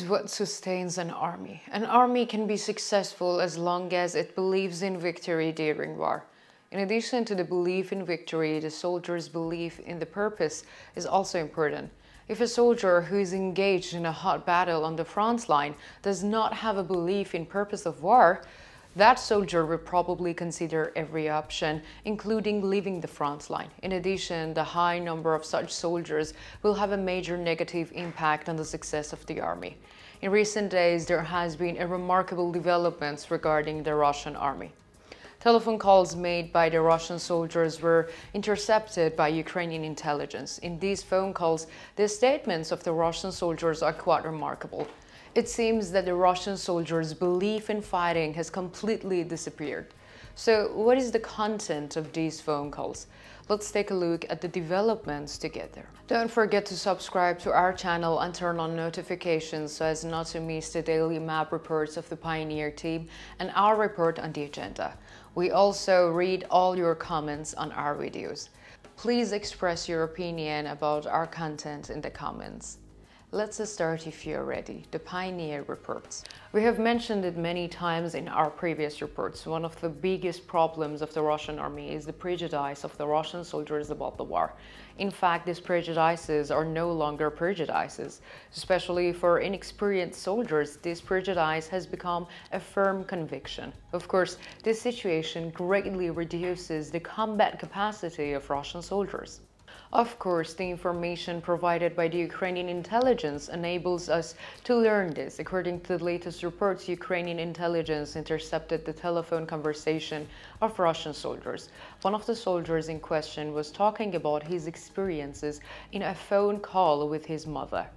what sustains an army. An army can be successful as long as it believes in victory during war. In addition to the belief in victory, the soldier's belief in the purpose is also important. If a soldier who is engaged in a hot battle on the front line does not have a belief in purpose of war, that soldier will probably consider every option, including leaving the front line. In addition, the high number of such soldiers will have a major negative impact on the success of the army. In recent days, there has been a remarkable developments regarding the Russian army. Telephone calls made by the Russian soldiers were intercepted by Ukrainian intelligence. In these phone calls, the statements of the Russian soldiers are quite remarkable. It seems that the Russian soldiers' belief in fighting has completely disappeared. So, what is the content of these phone calls? Let's take a look at the developments together. Don't forget to subscribe to our channel and turn on notifications so as not to miss the daily map reports of the Pioneer team and our report on the agenda. We also read all your comments on our videos. Please express your opinion about our content in the comments. Let's start if you're ready. The Pioneer reports. We have mentioned it many times in our previous reports. One of the biggest problems of the Russian army is the prejudice of the Russian soldiers about the war. In fact, these prejudices are no longer prejudices. Especially for inexperienced soldiers, this prejudice has become a firm conviction. Of course, this situation greatly reduces the combat capacity of Russian soldiers. Of course, the information provided by the Ukrainian intelligence enables us to learn this. According to the latest reports, Ukrainian intelligence intercepted the telephone conversation of Russian soldiers. One of the soldiers in question was talking about his experiences in a phone call with his mother.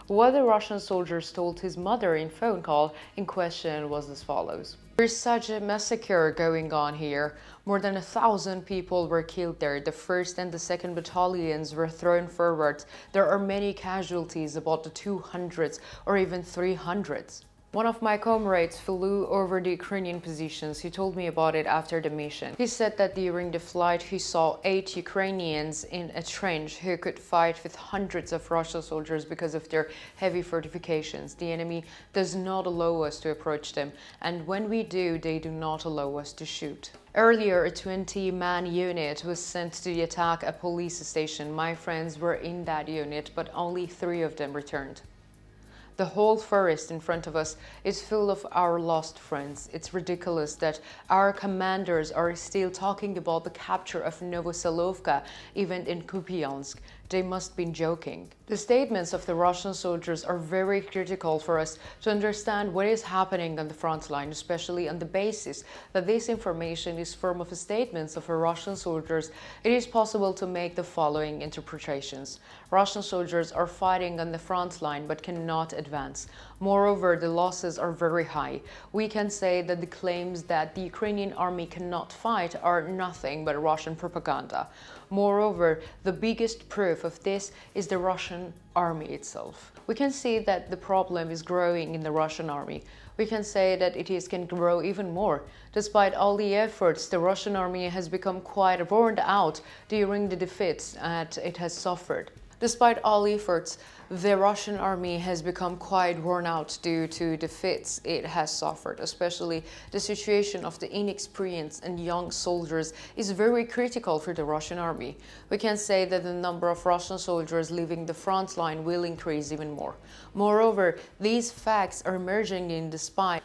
What the Russian soldiers told his mother in phone call in question was as follows. There's such a massacre going on here. More than 1,000 people were killed there. The 1st and the 2nd battalions were thrown forward. There are many casualties, about the 200s or even 300s. One of my comrades flew over the Ukrainian positions. He told me about it after the mission. He said that during the flight he saw 8 Ukrainians in a trench who could fight with hundreds of Russian soldiers because of their heavy fortifications. The enemy does not allow us to approach them, and when we do, they do not allow us to shoot. Earlier, a 20-man unit was sent to attack a police station. My friends were in that unit, but only 3 of them returned. The whole forest in front of us is full of our lost friends. It's ridiculous that our commanders are still talking about the capture of Novoselovka, even in Kupiansk. They must be joking. The statements of the Russian soldiers are very critical for us to understand what is happening on the front line, especially on the basis that this information is form of statements of Russian soldiers. It is possible to make the following interpretations. Russian soldiers are fighting on the front line but cannot advance. Moreover, the losses are very high. We can say that the claims that the Ukrainian army cannot fight are nothing but Russian propaganda. Moreover, the biggest proof of this is the Russian army itself. We can see that the problem is growing in the Russian army. We can say that it can grow even more. Despite all the efforts, the Russian army has become quite worn out during the defeats that it has suffered. Despite all efforts, the Russian army has become quite worn out due to defeats it has suffered. Especially the situation of the inexperienced and young soldiers is very critical for the Russian army. We can say that the number of Russian soldiers leaving the front line will increase even more. Moreover, these facts are emerging despite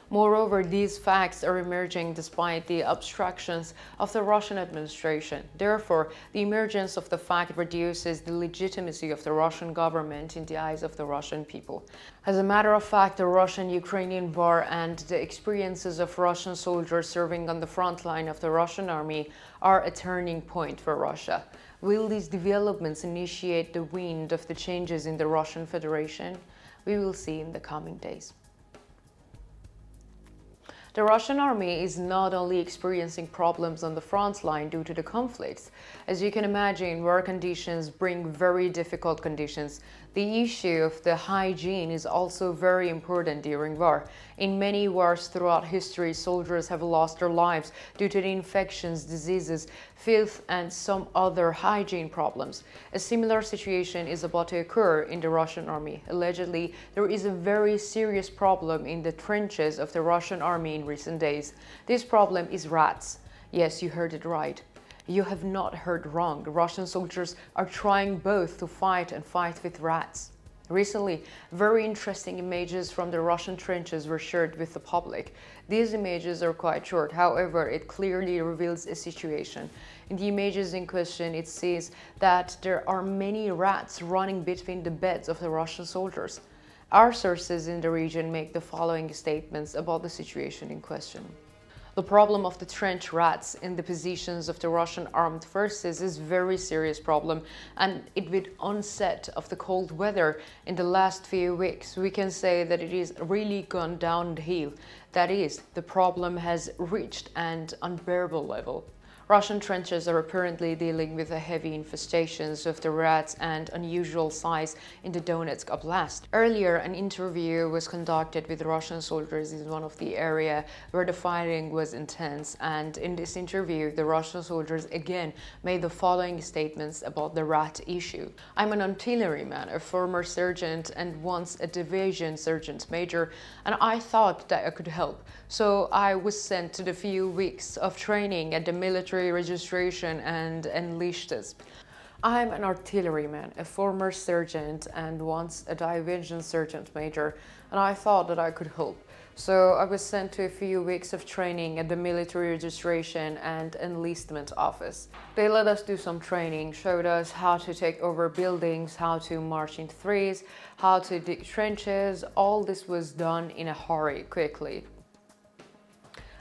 the obstructions of the Russian administration. Therefore, the emergence of the fact reduces the legitimacy of the Russian government in the eyes of the Russian people. As a matter of fact, the Russian-Ukrainian war and the experiences of Russian soldiers serving on the front line of the Russian army are a turning point for Russia. Will these developments initiate the wind of the changes in the Russian Federation? We will see in the coming days. The Russian army is not only experiencing problems on the front line due to the conflicts. As you can imagine, war conditions bring very difficult conditions. The issue of the hygiene is also very important during war. In many wars throughout history, soldiers have lost their lives due to the infections, diseases, filth, and some other hygiene problems. A similar situation is about to occur in the Russian army. Allegedly, there is a very serious problem in the trenches of the Russian army in recent days. This problem is rats. Yes, you heard it right. You have not heard wrong. The Russian soldiers are trying both to fight and fight with rats. Recently, very interesting images from the Russian trenches were shared with the public. These images are quite short, however, it clearly reveals a situation. In the images in question, it says that there are many rats running between the beds of the Russian soldiers. Our sources in the region make the following statements about the situation in question. The problem of the trench rats in the positions of the Russian armed forces is a very serious problem, and it with onset of the cold weather in the last few weeks, we can say that it is really gone downhill. That is, the problem has reached an unbearable level. Russian trenches are apparently dealing with a heavy infestations of the rats and unusual size in the Donetsk Oblast. Earlier, an interview was conducted with Russian soldiers in one of the area where the fighting was intense, and in this interview, the Russian soldiers again made the following statements about the rat issue. I'm an artilleryman, a former sergeant and once a division sergeant major, and I thought that I could help. So I was sent to the few weeks of training at the military registration and enlisted. I'm an artilleryman, a former sergeant and once a division sergeant major, and I thought that I could help. So I was sent to a few weeks of training at the military registration and enlistment office. They let us do some training, showed us how to take over buildings, how to march in threes, how to dig trenches. All this was done in a hurry, quickly.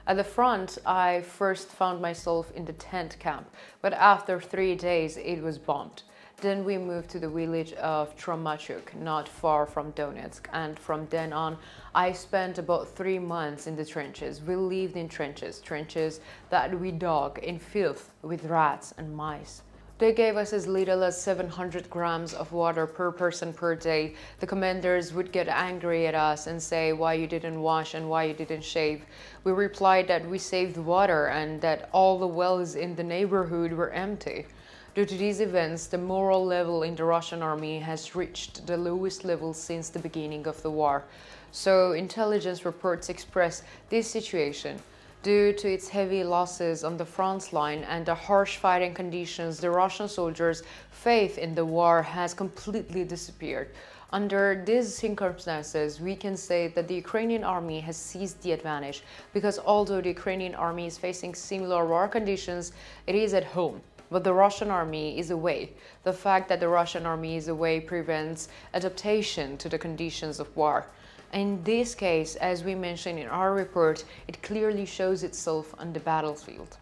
At the front, I first found myself in the tent camp, but after 3 days it was bombed. Then we moved to the village of Tromachuk, not far from Donetsk, and from then on I spent about 3 months in the trenches. We lived in trenches that we dug in filth with rats and mice. They gave us as little as 700 grams of water per person per day. The commanders would get angry at us and say why you didn't wash and why you didn't shave. We replied that we saved water and that all the wells in the neighborhood were empty. Due to these events, the moral level in the Russian army has reached the lowest level since the beginning of the war. So intelligence reports express this situation. Due to its heavy losses on the front line and the harsh fighting conditions, the Russian soldiers' faith in the war has completely disappeared. Under these circumstances, we can say that the Ukrainian army has seized the advantage, because although the Ukrainian army is facing similar war conditions, it is at home. But the Russian army is away. The fact that the Russian army is away prevents adaptation to the conditions of war. In this case, as we mentioned in our report, it clearly shows itself on the battlefield.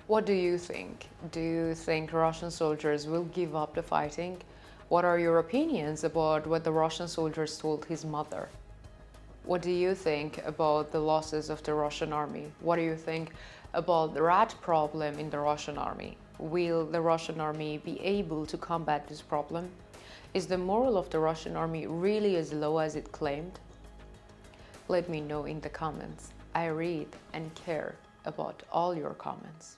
What do you think? Do you think Russian soldiers will give up the fighting? What are your opinions about what the Russian soldiers told his mother? What do you think about the losses of the Russian army? What do you think about the rat problem in the Russian army? Will the Russian army be able to combat this problem? Is the moral of the Russian army really as low as it claimed? Let me know in the comments. I read and care about all your comments.